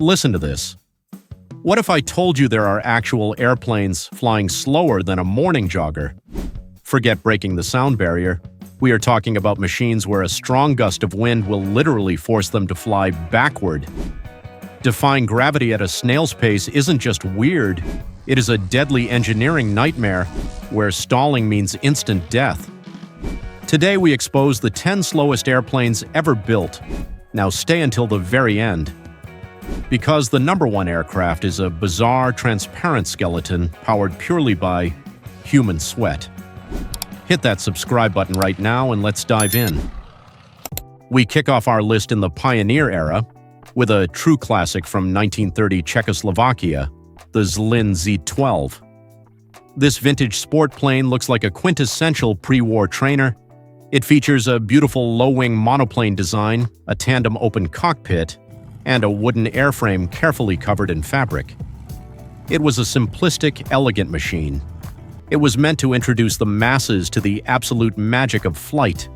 Listen to this. What if I told you there are actual airplanes flying slower than a morning jogger? Forget breaking the sound barrier. We are talking about machines where a strong gust of wind will literally force them to fly backward. Defying gravity at a snail's pace isn't just weird, it is a deadly engineering nightmare where stalling means instant death. Today we expose the 10 slowest airplanes ever built. Now stay until the very end. Because the number one aircraft is a bizarre, transparent skeleton powered purely by human sweat. Hit that subscribe button right now and let's dive in. We kick off our list in the pioneer era with a true classic from 1930 Czechoslovakia, the Zlin Z-12. This vintage sport plane looks like a quintessential pre-war trainer. It features a beautiful low-wing monoplane design, a tandem open cockpit, and a wooden airframe carefully covered in fabric. It was a simplistic, elegant machine. It was meant to introduce the masses to the absolute magic of flight.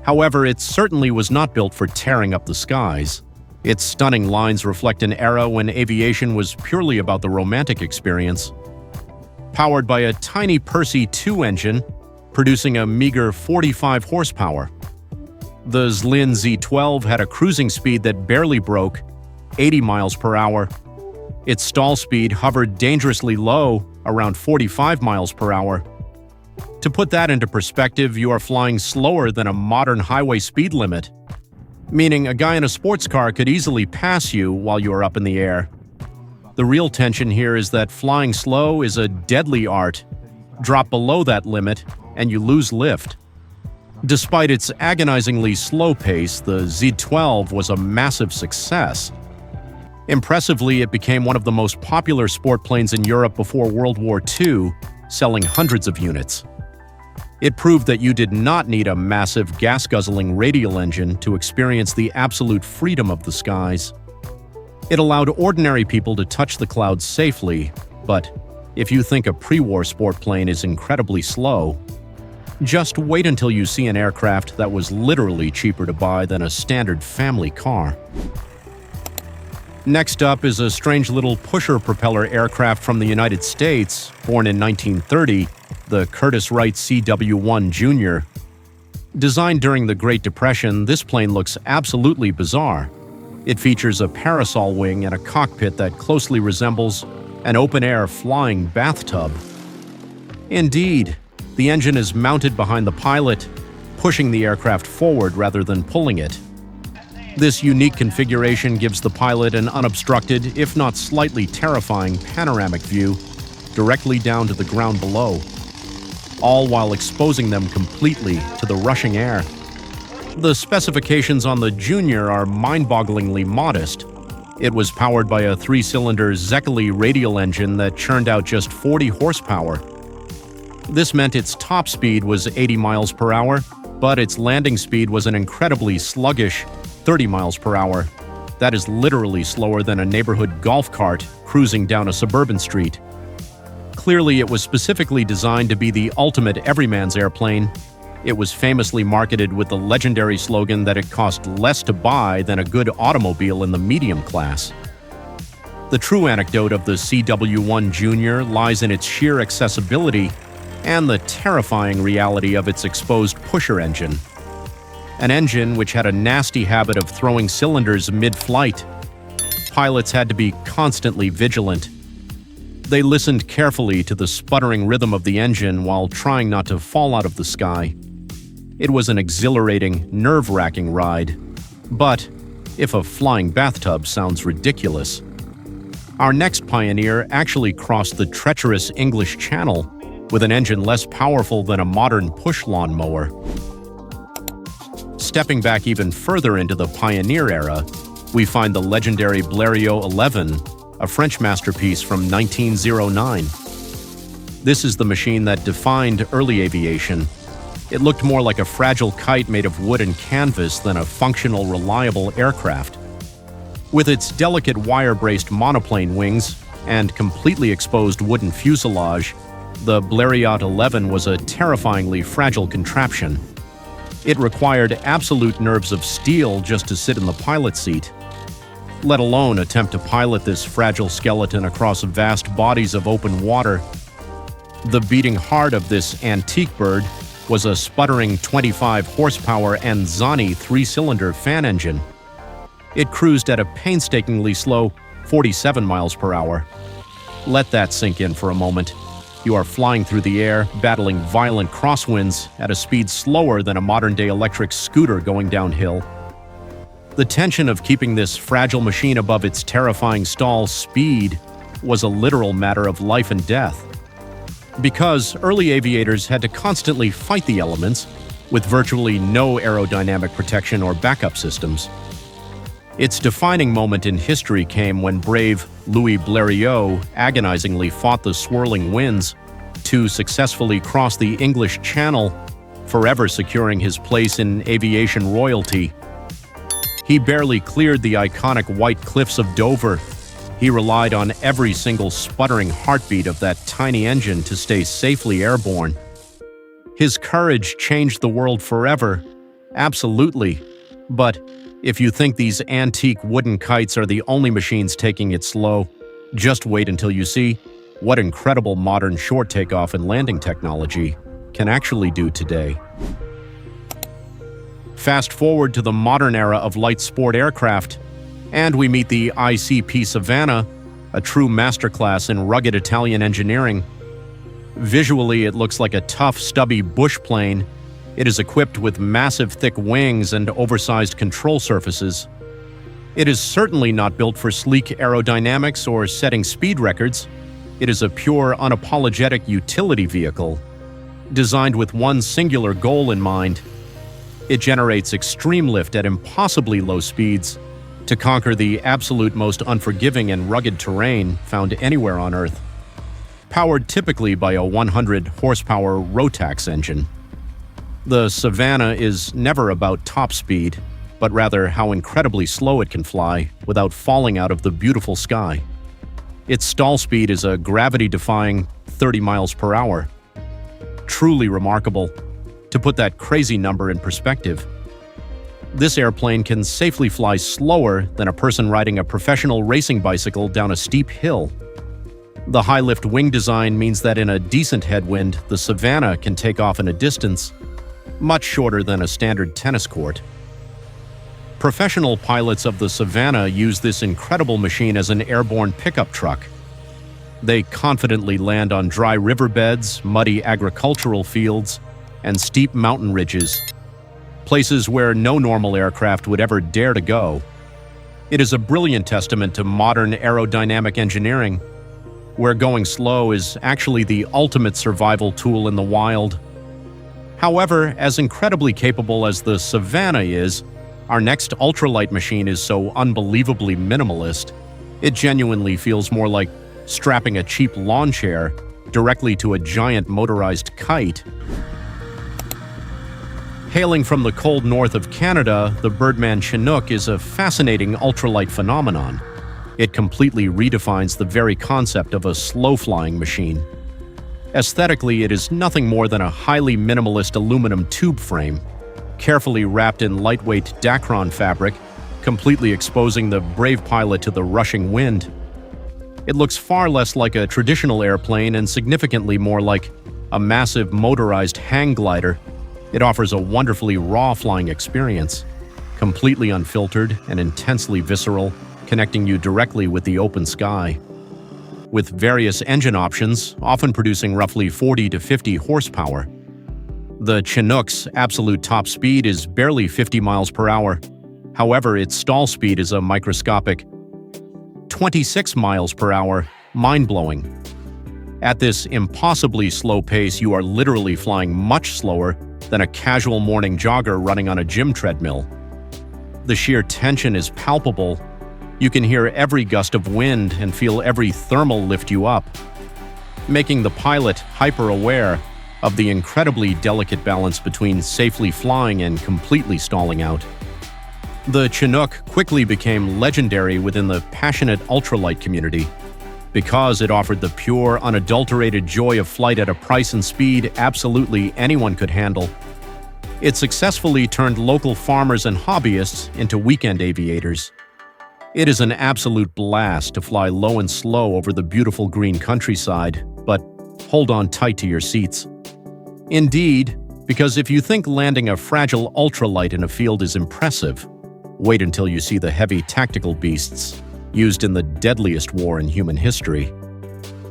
However, it certainly was not built for tearing up the skies. Its stunning lines reflect an era when aviation was purely about the romantic experience. Powered by a tiny Percy II engine, producing a meager 45 horsepower. The Zlin Z-12 had a cruising speed that barely broke 80 miles per hour. Its stall speed hovered dangerously low, around 45 miles per hour. To put that into perspective, you are flying slower than a modern highway speed limit, meaning a guy in a sports car could easily pass you while you are up in the air. The real tension here is that flying slow is a deadly art. Drop below that limit, and you lose lift. Despite its agonizingly slow pace, the Z-12 was a massive success. Impressively, it became one of the most popular sport planes in Europe before World War II, selling hundreds of units. It proved that you did not need a massive gas-guzzling radial engine to experience the absolute freedom of the skies. It allowed ordinary people to touch the clouds safely, but if you think a pre-war sport plane is incredibly slow, just wait until you see an aircraft that was literally cheaper to buy than a standard family car. Next up is a strange little pusher propeller aircraft from the United States, born in 1930, the Curtiss-Wright CW-1 Jr. Designed during the Great Depression, this plane looks absolutely bizarre. It features a parasol wing and a cockpit that closely resembles an open-air flying bathtub. Indeed, the engine is mounted behind the pilot, pushing the aircraft forward rather than pulling it. This unique configuration gives the pilot an unobstructed, if not slightly terrifying, panoramic view directly down to the ground below, all while exposing them completely to the rushing air. The specifications on the Junior are mind-bogglingly modest. It was powered by a 3-cylinder Zeckerli radial engine that churned out just 40 horsepower. This meant its top speed was 80 miles per hour, but its landing speed was an incredibly sluggish 30 miles per hour. That is literally slower than a neighborhood golf cart cruising down a suburban street. Clearly, it was specifically designed to be the ultimate everyman's airplane. It was famously marketed with the legendary slogan that it cost less to buy than a good automobile in the medium class. The true anecdote of the CW-1 Jr. lies in its sheer accessibility and the terrifying reality of its exposed pusher engine. An engine which had a nasty habit of throwing cylinders mid-flight. Pilots had to be constantly vigilant. They listened carefully to the sputtering rhythm of the engine while trying not to fall out of the sky. It was an exhilarating, nerve-wracking ride. But if a flying bathtub sounds ridiculous, our next pioneer actually crossed the treacherous English Channel with an engine less powerful than a modern push lawnmower. Stepping back even further into the pioneer era, we find the legendary Blériot 11, a French masterpiece from 1909. This is the machine that defined early aviation. It looked more like a fragile kite made of wood and canvas than a functional, reliable aircraft. With its delicate wire-braced monoplane wings and completely exposed wooden fuselage, the Blériot 11 was a terrifyingly fragile contraption. It required absolute nerves of steel just to sit in the pilot's seat. let alone attempt to pilot this fragile skeleton across vast bodies of open water. The beating heart of this antique bird was a sputtering 25 horsepower Anzani 3-cylinder fan engine. It cruised at a painstakingly slow 47 miles per hour. Let that sink in for a moment. You are flying through the air, battling violent crosswinds at a speed slower than a modern-day electric scooter going downhill. The tension of keeping this fragile machine above its terrifying stall speed was a literal matter of life and death. Because early aviators had to constantly fight the elements with virtually no aerodynamic protection or backup systems. Its defining moment in history came when brave Louis Blériot agonizingly fought the swirling winds to successfully cross the English Channel, forever securing his place in aviation royalty. He barely cleared the iconic white cliffs of Dover. He relied on every single sputtering heartbeat of that tiny engine to stay safely airborne. His courage changed the world forever, absolutely, but if you think these antique wooden kites are the only machines taking it slow, just wait until you see what incredible modern short takeoff and landing technology can actually do today. Fast forward to the modern era of light sport aircraft, and we meet the ICP Savannah, a true masterclass in rugged Italian engineering. Visually, it looks like a tough, stubby bush plane. It is equipped with massive thick wings and oversized control surfaces. It is certainly not built for sleek aerodynamics or setting speed records. It is a pure, unapologetic utility vehicle, designed with one singular goal in mind. It generates extreme lift at impossibly low speeds to conquer the absolute most unforgiving and rugged terrain found anywhere on Earth. Powered typically by a 100 horsepower Rotax engine. The Savannah is never about top speed, but rather how incredibly slow it can fly without falling out of the beautiful sky. Its stall speed is a gravity-defying 30 miles per hour. Truly remarkable. To put that crazy number in perspective, this airplane can safely fly slower than a person riding a professional racing bicycle down a steep hill. The high-lift wing design means that in a decent headwind, the Savannah can take off in a distance much shorter than a standard tennis court. Professional pilots of the Savannah use this incredible machine as an airborne pickup truck. They confidently land on dry riverbeds, muddy agricultural fields, and steep mountain ridges, places where no normal aircraft would ever dare to go. It is a brilliant testament to modern aerodynamic engineering, where going slow is actually the ultimate survival tool in the wild. However, as incredibly capable as the Savannah is, our next ultralight machine is so unbelievably minimalist, it genuinely feels more like strapping a cheap lawn chair directly to a giant motorized kite. Hailing from the cold north of Canada, the Birdman Chinook is a fascinating ultralight phenomenon. It completely redefines the very concept of a slow-flying machine. Aesthetically, it is nothing more than a highly minimalist aluminum tube frame, carefully wrapped in lightweight Dacron fabric, completely exposing the brave pilot to the rushing wind. It looks far less like a traditional airplane and significantly more like a massive motorized hang glider. It offers a wonderfully raw flying experience, completely unfiltered and intensely visceral, connecting you directly with the open sky. With various engine options, often producing roughly 40 to 50 horsepower. The Chinook's absolute top speed is barely 50 miles per hour. However, its stall speed is a microscopic 26 miles per hour, mind-blowing. At this impossibly slow pace, you are literally flying much slower than a casual morning jogger running on a gym treadmill. The sheer tension is palpable. You can hear every gust of wind and feel every thermal lift you up, making the pilot hyper-aware of the incredibly delicate balance between safely flying and completely stalling out. The Chinook quickly became legendary within the passionate ultralight community because it offered the pure, unadulterated joy of flight at a price and speed absolutely anyone could handle. It successfully turned local farmers and hobbyists into weekend aviators. It is an absolute blast to fly low and slow over the beautiful green countryside, but hold on tight to your seats. Indeed, because if you think landing a fragile ultralight in a field is impressive, wait until you see the heavy tactical beasts used in the deadliest war in human history.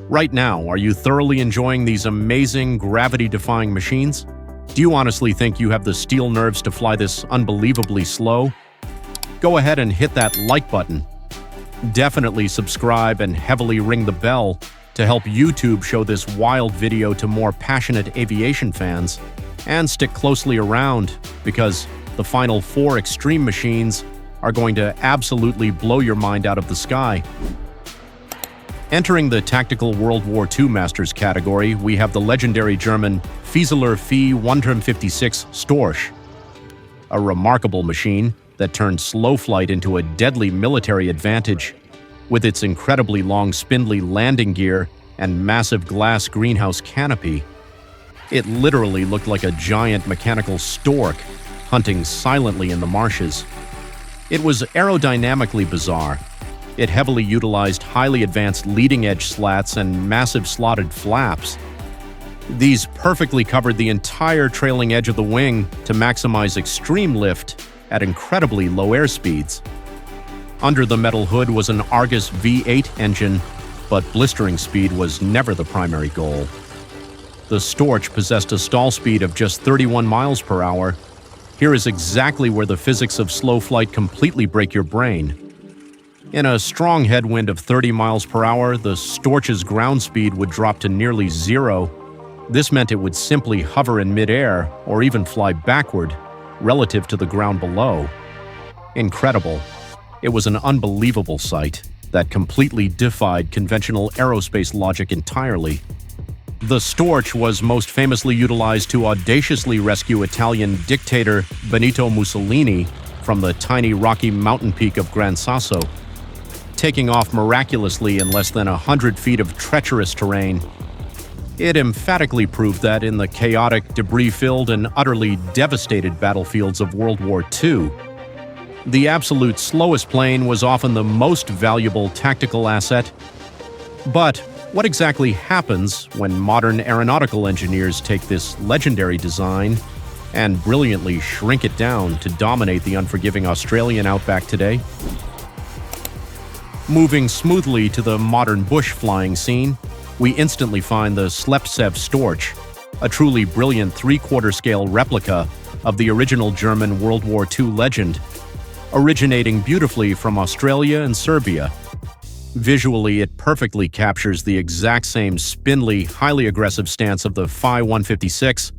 Right now, are you thoroughly enjoying these amazing, gravity-defying machines? Do you honestly think you have the steel nerves to fly this unbelievably slow? Go ahead and hit that like button. Definitely subscribe and heavily ring the bell to help YouTube show this wild video to more passionate aviation fans. And stick closely around, because the final 4 extreme machines are going to absolutely blow your mind out of the sky. Entering the Tactical World War II Masters category, we have the legendary German Fieseler Vieh 156 Storch, a remarkable machine that turned slow flight into a deadly military advantage with its incredibly long spindly landing gear and massive glass greenhouse canopy. It literally looked like a giant mechanical stork hunting silently in the marshes. It was aerodynamically bizarre. It heavily utilized highly advanced leading-edge slats and massive slotted flaps. These perfectly covered the entire trailing edge of the wing to maximize extreme lift at incredibly low airspeeds. Under the metal hood was an Argus V8 engine, but blistering speed was never the primary goal. The Storch possessed a stall speed of just 31 miles per hour. Here is exactly where the physics of slow flight completely break your brain. In a strong headwind of 30 miles per hour, the Storch's ground speed would drop to nearly zero. This meant it would simply hover in midair or even fly backward relative to the ground below. Incredible. It was an unbelievable sight that completely defied conventional aerospace logic entirely. The Storch was most famously utilized to audaciously rescue Italian dictator Benito Mussolini from the tiny rocky mountain peak of Gran Sasso, taking off miraculously in less than 100 feet of treacherous terrain. It emphatically proved that in the chaotic, debris-filled, and utterly devastated battlefields of World War II, the absolute slowest plane was often the most valuable tactical asset. But what exactly happens when modern aeronautical engineers take this legendary design and brilliantly shrink it down to dominate the unforgiving Australian outback today? Moving smoothly to the modern bush flying scene, we instantly find the Schleppsev Storch, a truly brilliant 3/4 scale replica of the original German World War II legend, originating beautifully from Australia and Serbia. Visually, it perfectly captures the exact same spindly, highly aggressive stance of the Vieh 156,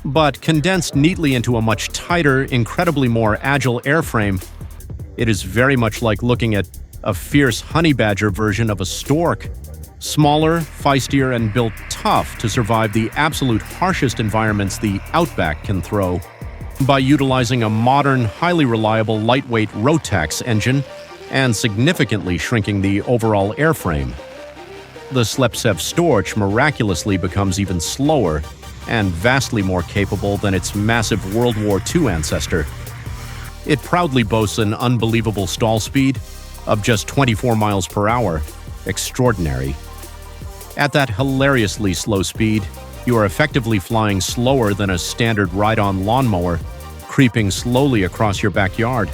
but condensed neatly into a much tighter, incredibly more agile airframe. It is very much like looking at a fierce honey badger version of a stork, smaller, feistier, and built tough to survive the absolute harshest environments the outback can throw, by utilizing a modern, highly reliable, lightweight Rotax engine and significantly shrinking the overall airframe. The Schleppsev Storch miraculously becomes even slower and vastly more capable than its massive World War II ancestor. It proudly boasts an unbelievable stall speed of just 24 miles per hour. Extraordinary. At that hilariously slow speed, you are effectively flying slower than a standard ride-on lawnmower, creeping slowly across your backyard.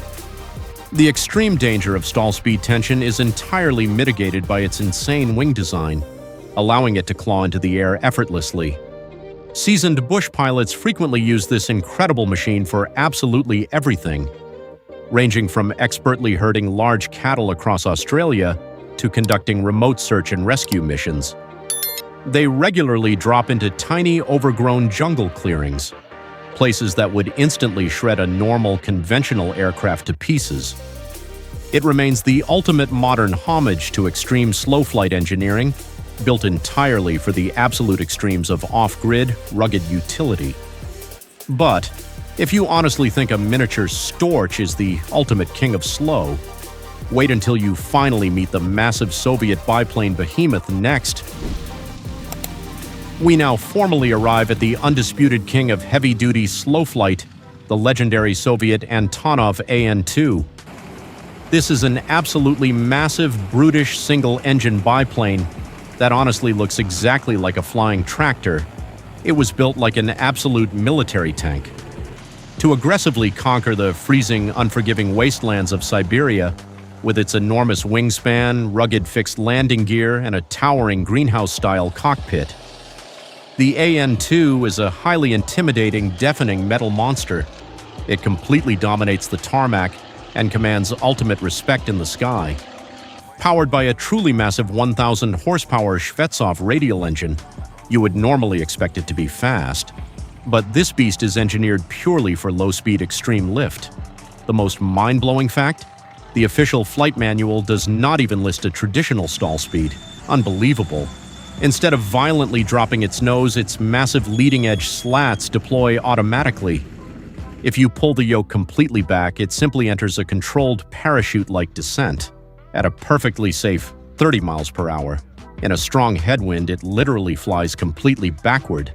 The extreme danger of stall speed tension is entirely mitigated by its insane wing design, allowing it to claw into the air effortlessly. Seasoned bush pilots frequently use this incredible machine for absolutely everything, ranging from expertly herding large cattle across Australia to conducting remote search and rescue missions. They regularly drop into tiny, overgrown jungle clearings, places that would instantly shred a normal, conventional aircraft to pieces. It remains the ultimate modern homage to extreme slow-flight engineering, built entirely for the absolute extremes of off-grid, rugged utility. But if you honestly think a miniature Storch is the ultimate king of slow, wait until you finally meet the massive Soviet biplane behemoth next. We now formally arrive at the undisputed king of heavy-duty slow flight, the legendary Soviet Antonov AN-2. This is an absolutely massive, brutish single-engine biplane that honestly looks exactly like a flying tractor. It was built like an absolute military tank. To aggressively conquer the freezing, unforgiving wastelands of Siberia, with its enormous wingspan, rugged fixed landing gear, and a towering greenhouse-style cockpit, the AN-2 is a highly intimidating, deafening metal monster. It completely dominates the tarmac and commands ultimate respect in the sky. Powered by a truly massive 1,000 horsepower Shvetsov radial engine, you would normally expect it to be fast. But this beast is engineered purely for low-speed extreme lift. The most mind-blowing fact? The official flight manual does not even list a traditional stall speed. Unbelievable. Instead of violently dropping its nose, its massive leading-edge slats deploy automatically. If you pull the yoke completely back, it simply enters a controlled parachute-like descent at a perfectly safe 30 miles per hour. In a strong headwind, it literally flies completely backward.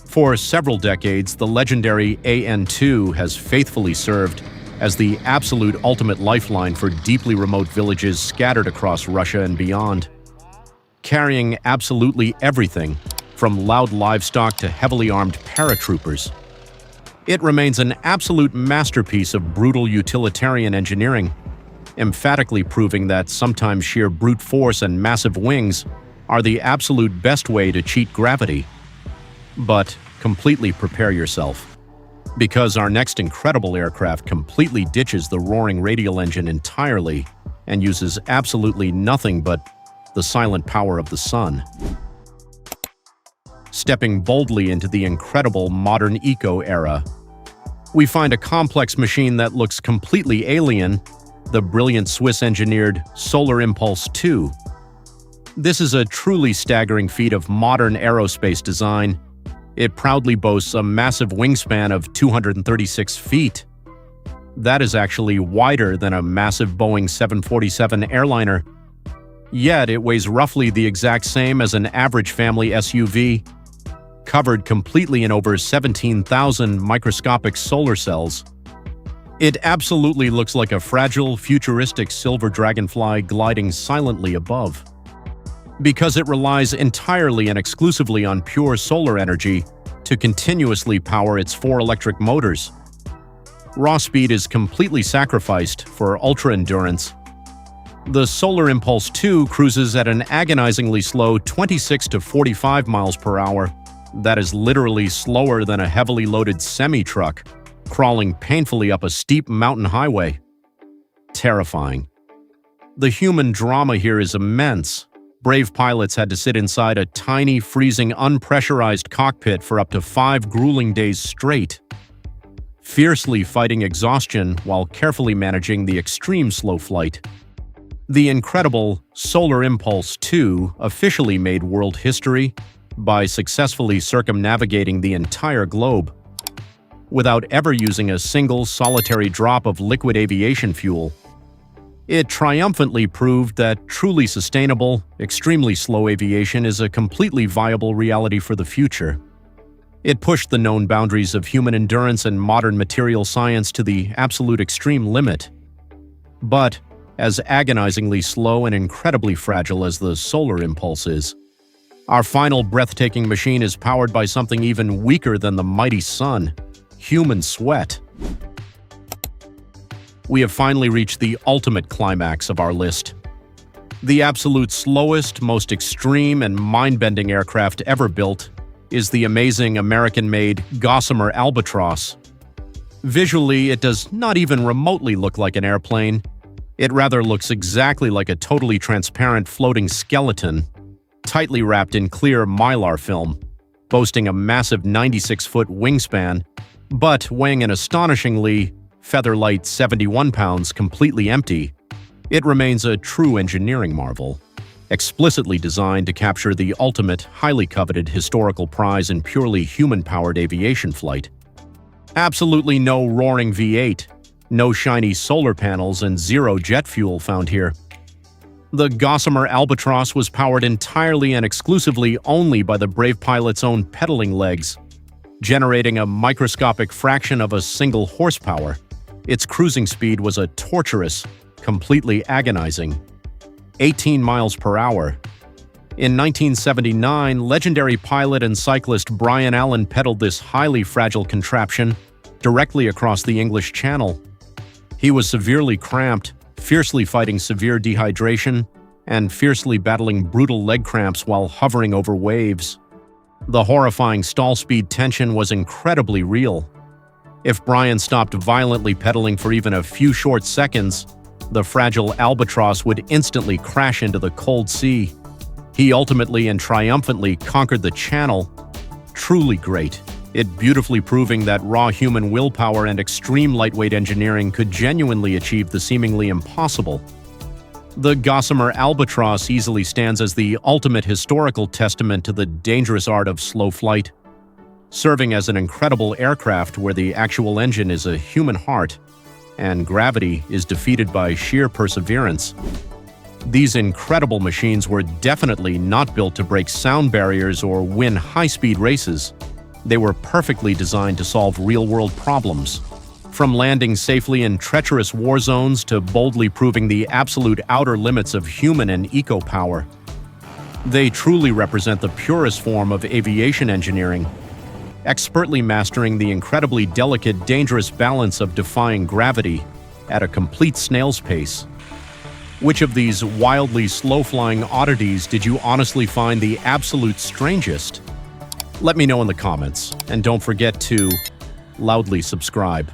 For several decades, the legendary AN-2 has faithfully served as the absolute ultimate lifeline for deeply remote villages scattered across Russia and beyond. Carrying absolutely everything, from loud livestock to heavily armed paratroopers. It remains an absolute masterpiece of brutal utilitarian engineering, emphatically proving that sometimes sheer brute force and massive wings are the absolute best way to cheat gravity. But completely prepare yourself, because our next incredible aircraft completely ditches the roaring radial engine entirely and uses absolutely nothing but the silent power of the sun. Stepping boldly into the incredible modern eco era, we find a complex machine that looks completely alien, the brilliant Swiss-engineered Solar Impulse 2. This is a truly staggering feat of modern aerospace design. It proudly boasts a massive wingspan of 236 feet. That is actually wider than a massive Boeing 747 airliner. Yet it weighs roughly the exact same as an average family SUV, covered completely in over 17,000 microscopic solar cells. It absolutely looks like a fragile, futuristic silver dragonfly gliding silently above. Because it relies entirely and exclusively on pure solar energy to continuously power its 4 electric motors. Raw speed is completely sacrificed for ultra-endurance. The Solar Impulse 2 cruises at an agonizingly slow 26 to 45 miles per hour. That is literally slower than a heavily loaded semi-truck, crawling painfully up a steep mountain highway. Terrifying. The human drama here is immense. Brave pilots had to sit inside a tiny, freezing, unpressurized cockpit for up to 5 grueling days straight, fiercely fighting exhaustion while carefully managing the extreme slow flight. The incredible Solar Impulse 2 officially made world history by successfully circumnavigating the entire globe without ever using a single solitary drop of liquid aviation fuel. It triumphantly proved that truly sustainable, extremely slow aviation is a completely viable reality for the future. It pushed the known boundaries of human endurance and modern material science to the absolute extreme limit. But, as agonizingly slow and incredibly fragile as the Solar Impulse is, our final breathtaking machine is powered by something even weaker than the mighty sun: human sweat. We have finally reached the ultimate climax of our list. The absolute slowest, most extreme, and mind-bending aircraft ever built is the amazing American-made Gossamer Albatross. Visually, it does not even remotely look like an airplane. It rather looks exactly like a totally transparent floating skeleton, tightly wrapped in clear mylar film, boasting a massive 96-foot wingspan, but weighing an astonishingly feather-light 71 pounds completely empty. It remains a true engineering marvel, explicitly designed to capture the ultimate, highly coveted historical prize in purely human-powered aviation flight. Absolutely no roaring V8, no shiny solar panels, and zero jet fuel found here. The Gossamer Albatross was powered entirely and exclusively only by the brave pilot's own pedaling legs, generating a microscopic fraction of a single horsepower. Its cruising speed was a torturous completely agonizing. 18 miles per hour. In 1979, legendary pilot and cyclist Brian Allen pedaled this highly fragile contraption directly across the English Channel. He was severely cramped, fiercely fighting severe dehydration, and fiercely battling brutal leg cramps while hovering over waves. The horrifying stall speed tension was incredibly real. If Brian stopped violently pedaling for even a few short seconds, the fragile albatross would instantly crash into the cold sea. He ultimately and triumphantly conquered the channel. Truly great. It beautifully proving that raw human willpower and extreme lightweight engineering could genuinely achieve the seemingly impossible. The Gossamer Albatross easily stands as the ultimate historical testament to the dangerous art of slow flight, serving as an incredible aircraft where the actual engine is a human heart and gravity is defeated by sheer perseverance. These incredible machines were definitely not built to break sound barriers or win high-speed races. They were perfectly designed to solve real-world problems. From landing safely in treacherous war zones to boldly proving the absolute outer limits of human and eco-power. They truly represent the purest form of aviation engineering, expertly mastering the incredibly delicate, dangerous balance of defying gravity at a complete snail's pace. Which of these wildly slow-flying oddities did you honestly find the absolute strangest? Let me know in the comments, and don't forget to loudly subscribe.